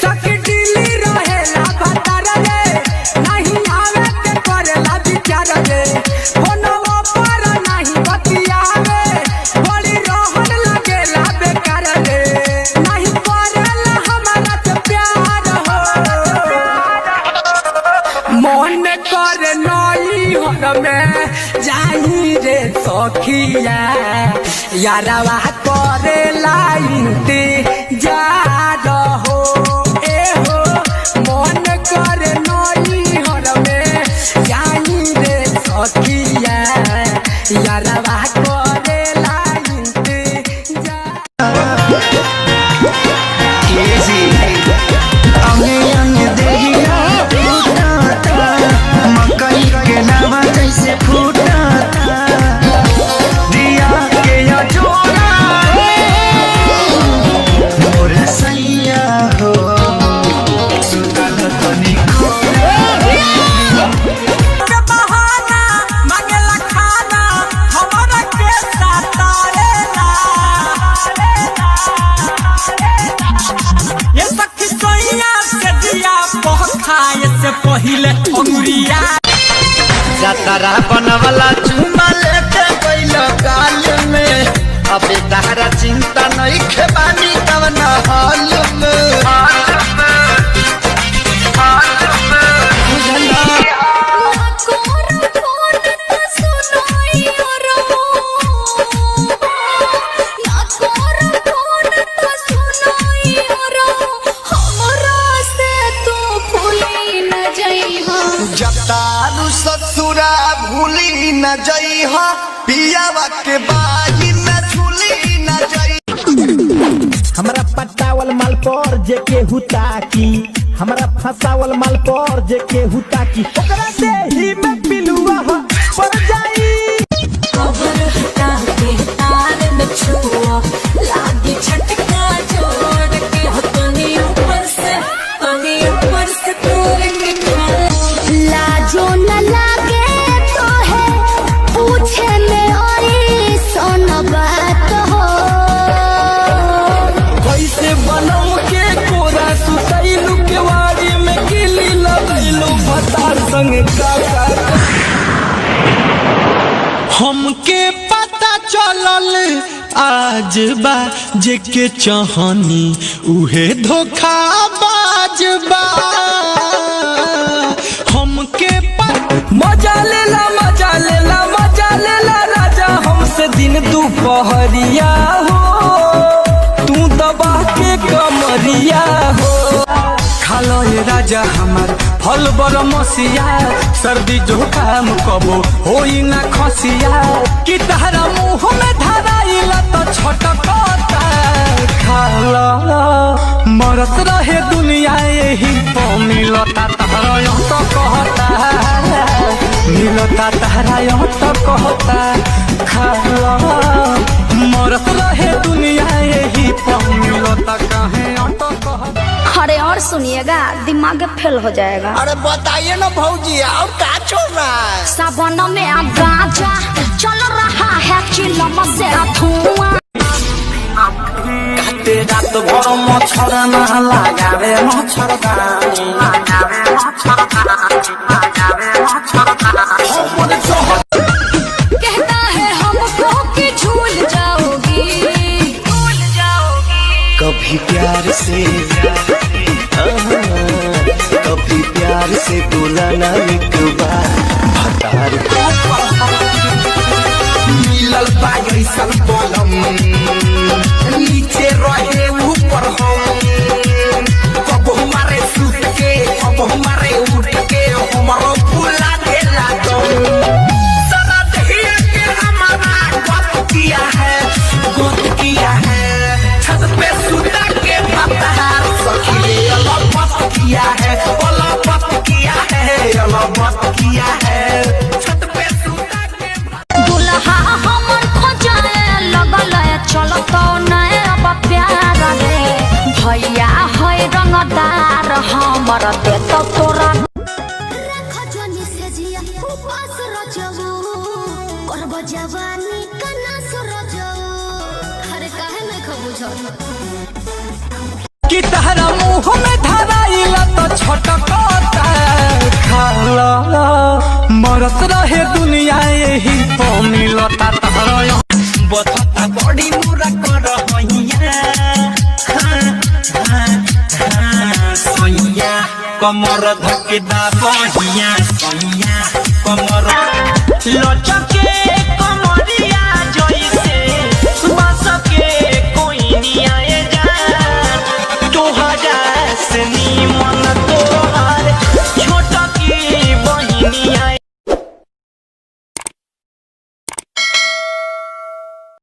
सखी दिल्ली रहेला भतार रे नहीं आवे के करेला विचार रे फोनवा पर नहीं बतियावे बड़ी रहन लगेला बेकार रे नहीं करेला हमारा से प्यार हो मन करे नई हर में जाई रे सखिया यारवा करेला इंतजार हो ए हो मन करे नई हर में जाई रे सखिया यारवा करेला इंतजार मकई के लावा जैसे फूटा दिया के जोड़ा मोर सैया हो सुतल तनी बहाना मांगेला खाना हमारा के सतारेला ये सखी सोइया से दिया बहुत खाए से पहिले अंगुरिया जतरा बनवला चुमा लेके गइल गाल में अबे तहरा चिंता नहीं खेबानी कवन हाल में जतारू ससुरा भूली न जइहा पियावा के बाजी न झूली न जई हमरा पटावल माल पर जे के हुता की हमरा फसावल माल पर जे के हुता की ओकरा से ही में पिलुआ हो पर जाई खबर हटा के तार में छुआ लागी झटका जोड़ के तनी ऊपर से तोड़ के लाजो न लागे तो है पूछे में और सोन बात हो कैसे बनम के कोरा सुतैलू के वाड़ी में गिली लगैलू भतार संग काका हमके पता चलल आज बा जे के चाहनी उहे धोखा बाज बा हमके मजा लेला राजा हमसे दिन दोपहरिया हो तू दबा के कमरिया हो खालो ये राजा हमार फल बर मसिया सर्दी जुकाम कबो होई ना खसिया कि तहरा मुंह में धराइला तो छटकता खाला मरत रहे दुनिया यही तो मिलता तहरा यो तो कहता मिलता तहरा यो तो कहता खाला मरत रहे दुनिया यही तो मिलता कहे यो तो कहता। अरे और सुनिएगा दिमाग फेल हो जाएगा। अरे बताइए ना भौजी और का चल रहा है सावन में गांजा चल रहा है चिलम से धुआं रात भर मच्छर न लगावे मच्छरदानी कहता है हमको कि झूल जाओगी कभी प्यार से बोला ना एक बार भतार मिलल बागरी सल बोलम नीचे रहे ऊपर हम कब हमारे सूट के कब हमारे उठ के हमारो फूला देला दम सदा दहिया के हमारा गत किया है छत पे सुता के भतार सखी ले अलग मत किया है छत पे सुता के दुल्हा हमर खोजाए लगल चलत नए अब प्यार रे भैया है रंगदार हमर दे तो तोरा खजनी से जिया उपास रजबू करब जवानी कना सरजबू अरे काहे न खबू कि तहरा मुंह में धराइला तो छटकता खाला मरत रहे दुनिया यही तो मिलता तहरा बता बड़ी मुरा कर सैया कमर धके दा बहिया सैया कमर लचके